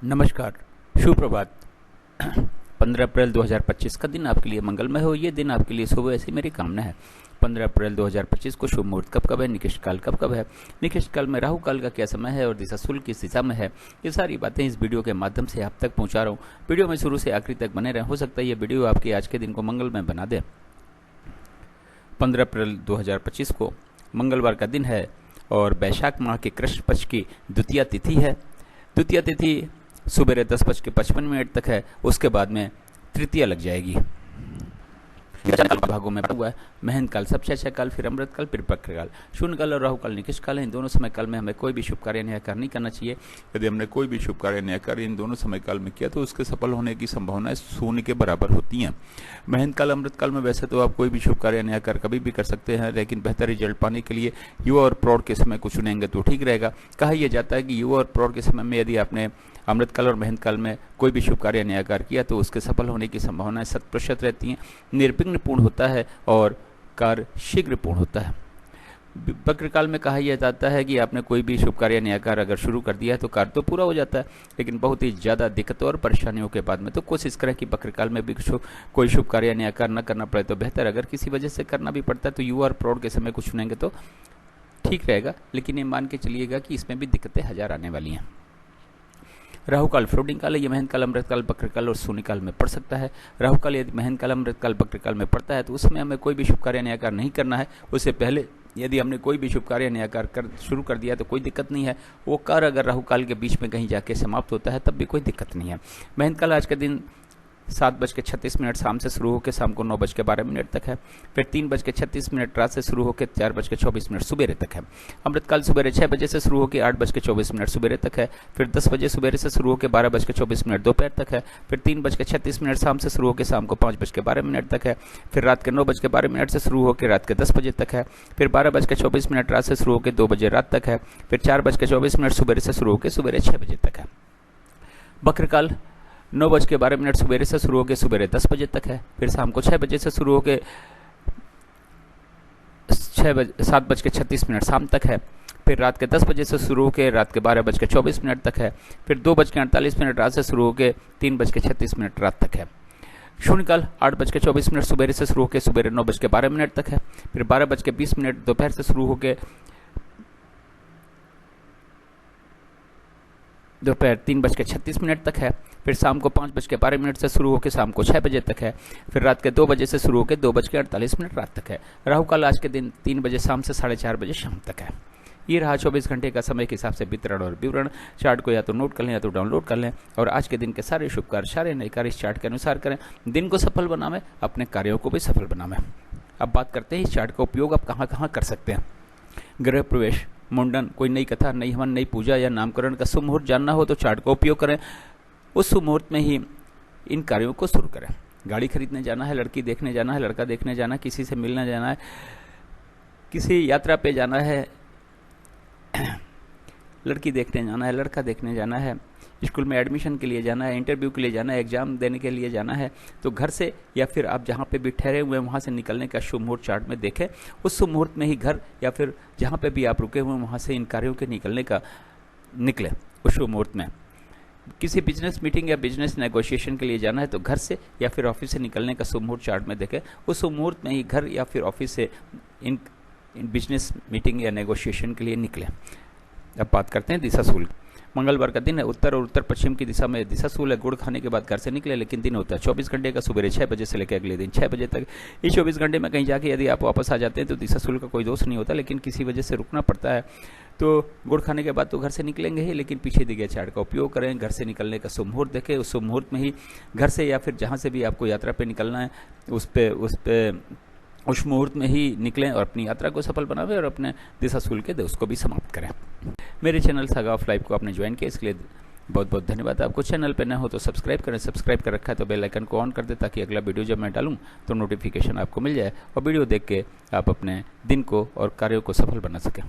नमस्कार, शुभ प्रभात। 15 अप्रैल 2025 का दिन आपके लिए मंगलमय हो। ये दिन आपके लिए शुभ हो, ऐसी मेरी कामना है। 15 अप्रैल 2025 को शुभ मुहूर्त कब है, निकृष्ट काल कब है, निकृष्ट काल में राहु काल का क्या समय है और दिशा शुल्क किस दिशा में है, ये सारी बातें इस वीडियो के माध्यम से आप तक पहुंचा रहा हूँ। वीडियो में शुरू से आखिरी तक बने रहें। हो सकता है ये वीडियो आपके आज के दिन को मंगलमय बना दे। 15 अप्रैल 2025 को मंगलवार का दिन है और वैशाख माह के कृष्ण पक्ष की द्वितीया तिथि है। द्वितीया तिथि सुबह 10:55 तक है। उसके बाद में तृतीया लग जाएगी। भागों में हुआ है महंत काल, सबसे अच्छा काल, फिर अमृत काल, फिर बक्र काल। शून्य काल और राहु काल निकृष्ट काल है। इन दोनों समय काल में हमें कोई भी शुभ कार्य नया कार्य नहीं करना चाहिए। यदि हमने कोई भी शुभ कार्य नया कार्य इन दोनों समय काल में किया तो उसके सफल होने की संभावनाएं शून्य के बराबर होती हैं। महंत काल, अमृत काल में वैसे तो आप कोई भी शुभ कार्य नया कार्य कभी भी कर सकते हैं, लेकिन बेहतर रिजल्ट पाने के लिए युवा और प्रौढ़ के समय को चुनेंगे तो ठीक रहेगा। कहा यह जाता है कि युवा और प्रौढ़ के समय में यदि आपने अमृत काल और महंत काल में कोई भी शुभ कार्य नया कार्य किया तो उसके सफल होने की संभावनाएं 100% रहती हैं। निर्विघ्न पूर्ण होता है और कार्य शीघ्र पूर्ण होता है। बक्र काल में कहा यह जाता है कि आपने कोई भी शुभ कार्य नया कार्य अगर शुरू कर दिया है तो कार्य तो पूरा हो जाता है, लेकिन बहुत ही ज़्यादा दिक्कतों और परेशानियों के बाद में तो कोशिश करें कि बक्र काल में भी कोई शुभ कार्य नया कार्य न करना पड़े तो बेहतर। अगर किसी वजह से करना भी पड़ता है तो युवा और प्रौढ़ के समय को चुनेंगे तो ठीक रहेगा, लेकिन ये मान के चलिएगा कि इसमें भी दिक्कतें हजार आने वाली हैं। राहु काल फ्लोटिंग काल है। ये महंत काल, अमृत काल, बक्र काल और शून्य काल में पड़ सकता है। राहु काल यदि महंत काल, अमृत काल, बक्र काल में पड़ता है तो उसमें हमें कोई भी शुभ कार्य नया कार्य नहीं करना है। उससे पहले यदि हमने कोई भी शुभ कार्य नया कार्य शुरू कर दिया तो कोई दिक्कत नहीं है। वो कार्य अगर राहु काल के बीच में कहीं जाके समाप्त होता है तब भी कोई दिक्कत नहीं है। महंत काल आज के दिन 7:36 शाम से शुरू होकर शाम को 9:12 तक है। फिर 3:36 रात से शुरू होकर 4:24 सुबेरे तक है। अमृत काल सुबह 6 बजे से शुरू होकर 8:24 सुबेरे तक है। फिर 10 बजे सुबह से शुरू होकर 12:24 दोपहर तक है। फिर 3:36 शाम से शुरू होकर शाम को 5:12 तक है। फिर रात के 9:12 से शुरू होकर रात के 10 बजे तक है। फिर 12:24 रात से शुरू होकर 2 बजे रात तक है। फिर 4:24 सुबह से शुरू होकर सुबह 6 बजे तक है। बक्र काल 9:12 सुबेरे से शुरू होकर सुबह 10 बजे तक है। फिर शाम को 6 बजे से शुरू होकर 7:36 शाम तक है। फिर रात के 10 बजे से शुरू होकर रात के 12:24 तक है। फिर 2:48 रात से शुरू होकर 3:36 रात तक है। शून्य काल 8:24 सुबेरे से शुरू होकर सुबह 9:12 तक है। फिर 12:20 दोपहर से शुरू होकर दोपहर 3:36 तक है। फिर शाम को 5:12 से शुरू होकर शाम को 6 बजे तक है। फिर रात के 2 बजे से शुरू होकर 2:48 रात तक है। राहु काल आज के दिन 3 बजे शाम से 4:30 बजे शाम तक है। ये रहा 24 घंटे का समय के हिसाब से वितरण और विवरण। चार्ट को या तो नोट कर लें या तो डाउनलोड कर लें और आज के दिन के सारे शुभ कार्य, सारे नए कार्य इस चार्ट के अनुसार करें। दिन को सफल बनावें, अपने कार्यों को भी सफल बनावें। अब बात करते हैं इस चार्ट का उपयोग आप कहाँ कहाँ कर सकते हैं। गृह प्रवेश, मुंडन, कोई नई कथा, नई हवन, नई पूजा या नामकरण का शुभ मुहूर्त जानना हो तो चार्ट का उपयोग करें। उस शुभ मुहूर्त में ही इन कार्यों को शुरू करें। गाड़ी खरीदने जाना है, लड़की देखने जाना है, लड़का देखने जाना है, किसी से मिलने जाना है, किसी यात्रा पे जाना है, लड़की देखने जाना है, लड़का देखने जाना है, स्कूल में एडमिशन के लिए जाना है, इंटरव्यू के लिए जाना है, एग्जाम देने के लिए जाना है, तो घर से या फिर आप जहाँ पे भी ठहरे हुए हैं वहाँ से निकलने का शुभ मुहूर्त चार्ट में देखें। उस शुभ मुहूर्त में ही घर या फिर जहाँ पे भी आप रुके हुए हैं वहाँ से इन कार्यों के निकले उस शुभ मुहूर्त में। किसी बिजनेस मीटिंग या बिजनेस नेगोशिएशन के लिए जाना है तो घर से या फिर ऑफिस से निकलने का शुभ मुहूर्त चार्ट में देखें। उस शुभ मुहूर्त में ही घर या फिर ऑफिस से इन बिजनेस मीटिंग या नेगोशिएशन के लिए निकलें। अब बात करते हैं दिशा शूल। मंगलवार का दिन है। उत्तर और उत्तर पश्चिम की दिशा में दिशा शूल है। गुड़ खाने के बाद घर से निकले, लेकिन दिन होता है 24 घंटे का, सुबह 6 बजे से लेकर अगले दिन 6 बजे तक। इस 24 घंटे में कहीं जाके यदि आप वापस आ जाते हैं तो दिशा शूल का कोई दोष नहीं होता, लेकिन किसी वजह से रुकना पड़ता है तो गुड़ खाने के बाद तो घर से निकलेंगे ही, लेकिन पीछे दिए गए चार्ट का उपयोग करें। घर से निकलने का शुभ मुहूर्त देखें। उस शुभ मुहूर्त में ही घर से या फिर जहाँ से भी आपको यात्रा पे निकलना है उस मुहूर्त में ही निकलें और अपनी यात्रा को सफल बनावें और अपने दिशा शूल के दोष को भी समाप्त करें। मेरे चैनल सागा ऑफ लाइफ को आपने ज्वाइन किया, इसके लिए बहुत बहुत धन्यवाद। आपको चैनल पर न हो तो सब्सक्राइब करें। सब्सक्राइब कर रखा है तो बेल आइकन को ऑन कर दें ताकि अगला वीडियो जब मैं डालूं तो नोटिफिकेशन आपको मिल जाए और वीडियो देख के आप अपने दिन को और कार्यों को सफल बना सकें।